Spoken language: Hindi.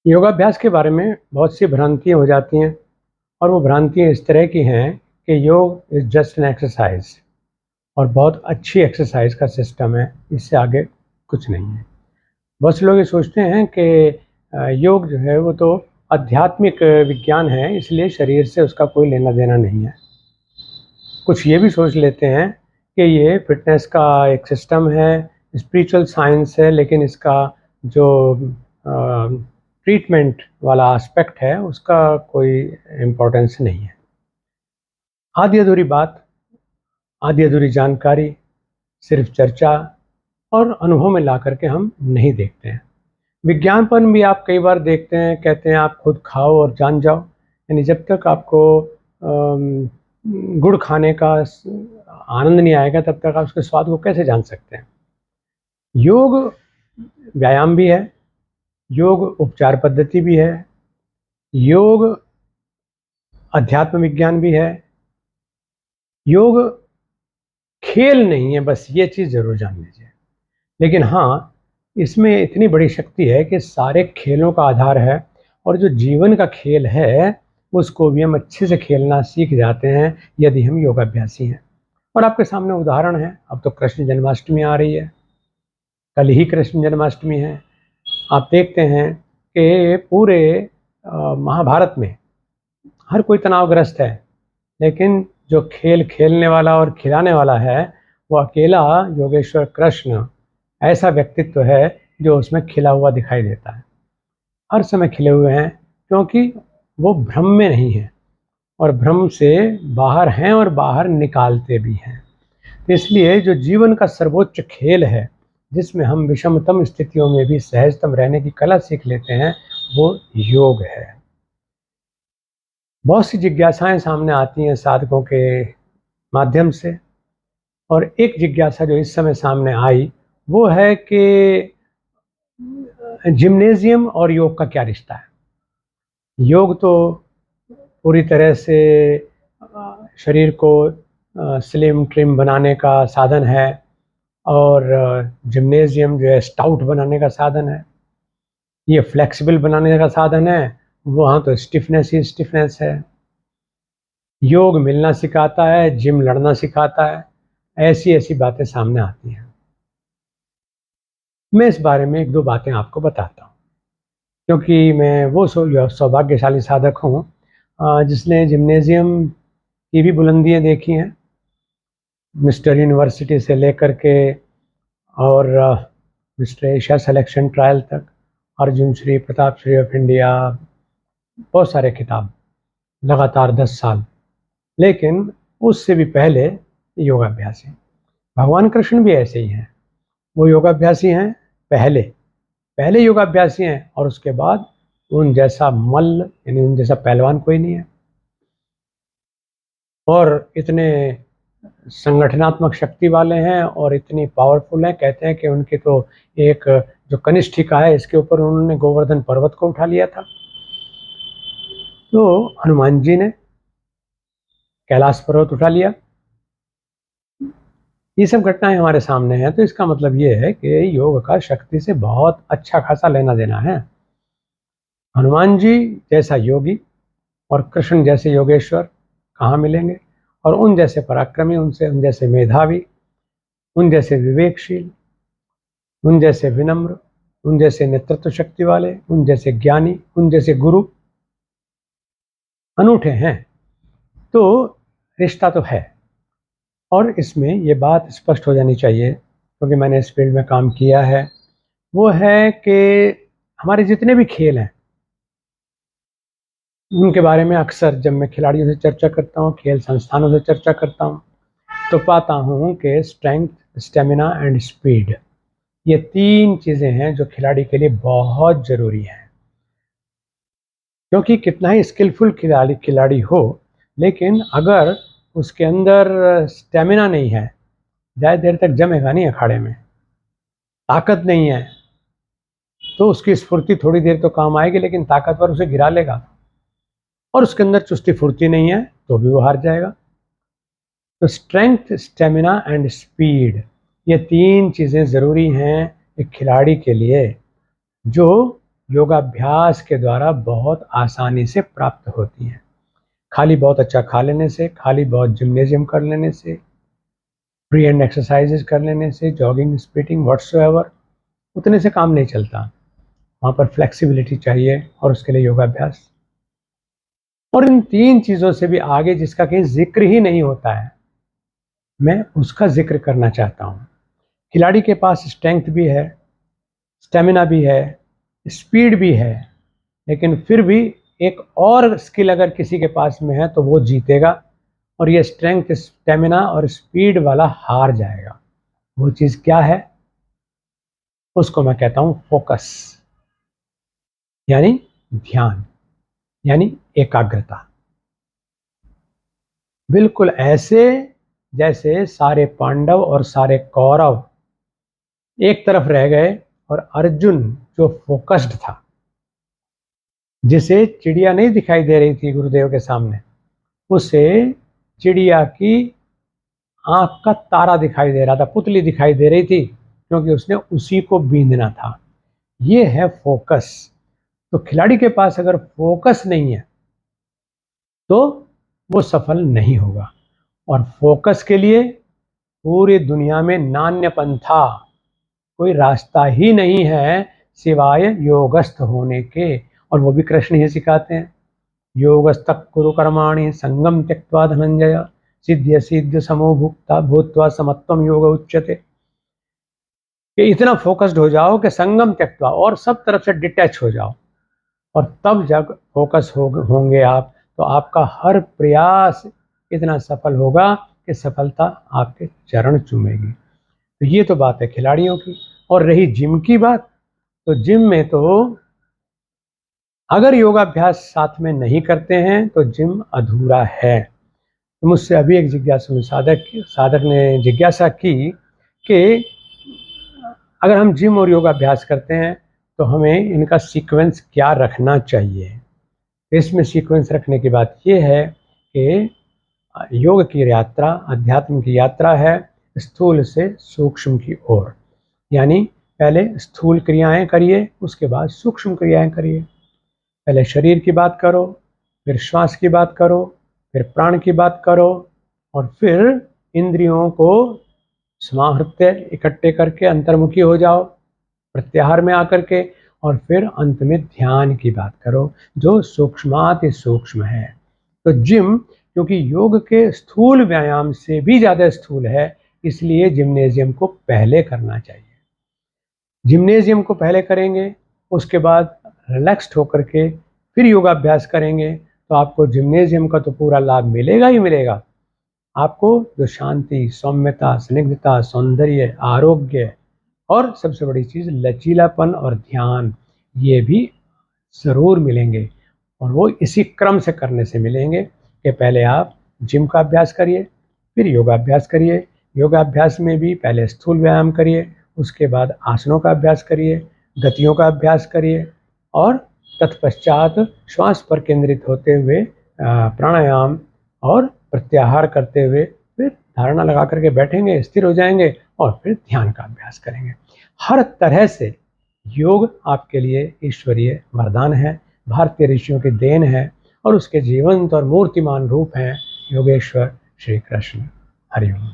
योगाभ्यास के बारे में बहुत सी भ्रांतियाँ हो जाती हैं और वो भ्रांतियाँ इस तरह की हैं कि योग इज़ जस्ट एन एक्सरसाइज और बहुत अच्छी एक्सरसाइज का सिस्टम है, इससे आगे कुछ नहीं है। बहुत से लोग ये सोचते हैं कि योग जो है वो तो आध्यात्मिक विज्ञान है, इसलिए शरीर से उसका कोई लेना-देना नहीं है। कुछ ये भी सोच लेते हैं कि ये फिटनेस का एक सिस्टम है, स्पिरिचुअल साइंस है, लेकिन इसका जो ट्रीटमेंट वाला एस्पेक्ट है उसका कोई इम्पोर्टेंस नहीं है। आधी अधूरी बात, आधी अधूरी जानकारी, सिर्फ चर्चा और अनुभव में ला कर के हम नहीं देखते हैं। विज्ञापन भी आप कई बार देखते हैं, कहते हैं आप खुद खाओ और जान जाओ, यानी जब तक आपको गुड़ खाने का आनंद नहीं आएगा तब तक आप उसके स्वाद को कैसे जान सकते हैं। योग व्यायाम भी है, योग उपचार पद्धति भी है, योग अध्यात्म विज्ञान भी है, योग खेल नहीं है, बस ये चीज़ ज़रूर जान लीजिए। लेकिन हाँ, इसमें इतनी बड़ी शक्ति है कि सारे खेलों का आधार है और जो जीवन का खेल है, उसको भी हम अच्छे से खेलना सीख जाते हैं यदि हम योगाभ्यासी हैं। और आपके सामने उदाहरण है, अब तो कृष्ण जन्माष्टमी आ रही है, कल ही कृष्ण जन्माष्टमी है। आप देखते हैं कि पूरे महाभारत में हर कोई तनावग्रस्त है, लेकिन जो खेल खेलने वाला और खिलाने वाला है, वो अकेला योगेश्वर कृष्ण ऐसा व्यक्तित्व है जो उसमें खिला हुआ दिखाई देता है। हर समय खिले हुए हैं क्योंकि वो भ्रम में नहीं है और भ्रम से बाहर हैं और बाहर निकालते भी हैं। तो इसलिए जो जीवन का सर्वोच्च खेल है, जिसमें हम विषमतम स्थितियों में भी सहजतम रहने की कला सीख लेते हैं, वो योग है। बहुत सी जिज्ञासाएं सामने आती हैं साधकों के माध्यम से और एक जिज्ञासा जो इस समय सामने आई वो है कि जिम्नेजियम और योग का क्या रिश्ता है। योग तो पूरी तरह से शरीर को स्लिम ट्रिम बनाने का साधन है और जिम्नेजियम जो है स्टाउट बनाने का साधन है, ये फ्लेक्सिबल बनाने का साधन है, वहाँ तो स्टिफनेस ही स्टिफनेस है। योग मिलना सिखाता है, जिम लड़ना सिखाता है, ऐसी ऐसी बातें सामने आती हैं। मैं इस बारे में एक दो बातें आपको बताता हूँ क्योंकि मैं वो सौभाग्यशाली साधक हूँ जिसने जिम्नेजियम की भी बुलंदियाँ देखी हैं, मिस्टर यूनिवर्सिटी से लेकर के और मिस्टर एशिया सिलेक्शन ट्रायल तक, अर्जुन श्री, प्रताप श्री ऑफ इंडिया, बहुत सारे खिताब, लगातार 10 साल। लेकिन उससे भी पहले योगाभ्यासी भगवान कृष्ण भी ऐसे ही हैं, वो योगाभ्यासी हैं पहले पहले योगाभ्यासी हैं और उसके बाद उन जैसा मल्ल यानी उन जैसा पहलवान कोई नहीं है और इतने संगठनात्मक शक्ति वाले हैं और इतनी पावरफुल हैं। कहते हैं कि उनके तो एक जो कनिष्ठिका है इसके ऊपर उन्होंने गोवर्धन पर्वत को उठा लिया था। तो हनुमान जी ने कैलाश पर्वत उठा लिया। ये सब घटनाएं हमारे सामने हैं, तो इसका मतलब ये है कि योग का शक्ति से बहुत अच्छा खासा लेना देना है। हनुमान जी जैसा योगी और कृष्ण जैसे योगेश्वर कहाँ मिलेंगे, और उन जैसे पराक्रमी, उन जैसे मेधावी, उन जैसे विवेकशील, उन जैसे विनम्र, उन जैसे नेतृत्व शक्ति वाले, उन जैसे ज्ञानी, उन जैसे गुरु अनूठे हैं। तो रिश्ता तो है और इसमें ये बात स्पष्ट हो जानी चाहिए क्योंकि मैंने इस फील्ड में काम किया है, वो है कि हमारे जितने भी खेल हैं उनके बारे में अक्सर जब मैं खिलाड़ियों से चर्चा करता हूँ, खेल संस्थानों से चर्चा करता हूँ, तो पाता हूँ कि स्ट्रेंथ, स्टेमिना एंड स्पीड, ये 3 चीज़ें हैं जो खिलाड़ी के लिए बहुत ज़रूरी हैं। क्योंकि कितना ही स्किलफुल खिलाड़ी हो, लेकिन अगर उसके अंदर स्टेमिना नहीं है, ज़्यादा देर तक जमेगा नहीं अखाड़े में, ताकत नहीं है, तो उसकी स्फूर्ति थोड़ी देर तो काम आएगी लेकिन ताकतवर उसे गिरा लेगा, और उसके अंदर चुस्ती फुर्ती नहीं है तो भी वो हार जाएगा। तो स्ट्रेंथ, स्टेमिना एंड स्पीड, ये 3 चीज़ें ज़रूरी हैं एक खिलाड़ी के लिए जो योगाभ्यास के द्वारा बहुत आसानी से प्राप्त होती हैं। खाली बहुत अच्छा खा लेने से, खाली बहुत जिम्नेजियम कर लेने से, फ्री हैंड एक्सरसाइजेज कर लेने से, जॉगिंग, स्प्लिटिंग, व्हाट्सएवर, उतने से काम नहीं चलता। वहाँ पर फ्लेक्सिबिलिटी चाहिए और उसके लिए योगाभ्यास। और इन 3 चीज़ों से भी आगे जिसका कहीं जिक्र ही नहीं होता है, मैं उसका जिक्र करना चाहता हूँ। खिलाड़ी के पास स्ट्रेंथ भी है, स्टेमिना भी है, स्पीड भी है, लेकिन फिर भी एक और स्किल अगर किसी के पास में है तो वो जीतेगा, और ये स्ट्रेंथ, स्टेमिना और स्पीड वाला हार जाएगा। वो चीज़ क्या है? उसको मैं कहता हूँ फोकस, यानी ध्यान, यानी एकाग्रता। बिल्कुल ऐसे जैसे सारे पांडव और सारे कौरव एक तरफ रह गए और अर्जुन जो फोकस्ड था, जिसे चिड़िया नहीं दिखाई दे रही थी गुरुदेव के सामने, उसे चिड़िया की आंख का तारा दिखाई दे रहा था, पुतली दिखाई दे रही थी, क्योंकि उसने उसी को बींधना था। ये है फोकस। तो खिलाड़ी के पास अगर फोकस नहीं है तो वो सफल नहीं होगा। और फोकस के लिए पूरी दुनिया में नान्य पंथा, कोई रास्ता ही नहीं है सिवाय योगस्थ होने के, और वो भी कृष्ण ही सिखाते हैं। योगस्थ कुरु कर्माणि संगम त्यक्त्वा धनंजय सिद्ध्य सिद्ध समो भुक्ता भूत्वा समत्वम योग उच्यते। कि इतना फोकस्ड हो जाओ कि संगम त्यक्त्वा, और सब तरफ से डिटैच हो जाओ, और तब जब फोकस होंगे आप, तो आपका हर प्रयास इतना सफल होगा कि सफलता आपके चरण चूमेगी। तो ये तो बात है खिलाड़ियों की। और रही जिम की बात, तो जिम में तो अगर योगाभ्यास साथ में नहीं करते हैं तो जिम अधूरा है। तो मुझसे अभी एक जिज्ञासु साधक ने जिज्ञासा की कि अगर हम जिम और योगाभ्यास करते हैं तो हमें इनका सीक्वेंस क्या रखना चाहिए। इसमें सीक्वेंस रखने की बात यह है कि योग की यात्रा, अध्यात्म की यात्रा है स्थूल से सूक्ष्म की ओर। यानी पहले स्थूल क्रियाएं करिए, उसके बाद सूक्ष्म क्रियाएं करिए। पहले शरीर की बात करो, फिर श्वास की बात करो, फिर प्राण की बात करो, और फिर इंद्रियों को समाहृत्य इकट्ठे करके अंतर्मुखी हो जाओ प्रत्याहार में आकर के, और फिर अंत में ध्यान की बात करो जो सूक्ष्माति सूक्ष्म है। तो जिम क्योंकि योग के स्थूल व्यायाम से भी ज़्यादा स्थूल है, इसलिए जिम्नेजियम को पहले करना चाहिए। जिम्नेजियम को पहले करेंगे, उसके बाद रिलैक्स्ड होकर के फिर योगाभ्यास करेंगे, तो आपको जिम्नेजियम का तो पूरा लाभ मिलेगा ही मिलेगा। आपको जो शांति, सौम्यता, स्निग्धता, सौंदर्य, आरोग्य और सबसे बड़ी चीज़ लचीलापन और ध्यान, ये भी ज़रूर मिलेंगे। और वो इसी क्रम से करने से मिलेंगे कि पहले आप जिम का अभ्यास करिए, फिर योगाभ्यास करिए। योगाभ्यास में भी पहले स्थूल व्यायाम करिए, उसके बाद आसनों का अभ्यास करिए, गतियों का अभ्यास करिए, और तत्पश्चात श्वास पर केंद्रित होते हुए प्राणायाम और प्रत्याहार करते हुए फिर धारणा लगा करके बैठेंगे, स्थिर हो जाएंगे, और फिर ध्यान का अभ्यास करेंगे। हर तरह से योग आपके लिए ईश्वरीय वरदान है, भारतीय ऋषियों की देन है, और उसके जीवंत और मूर्तिमान रूप हैं योगेश्वर श्री कृष्ण। हरि ओम।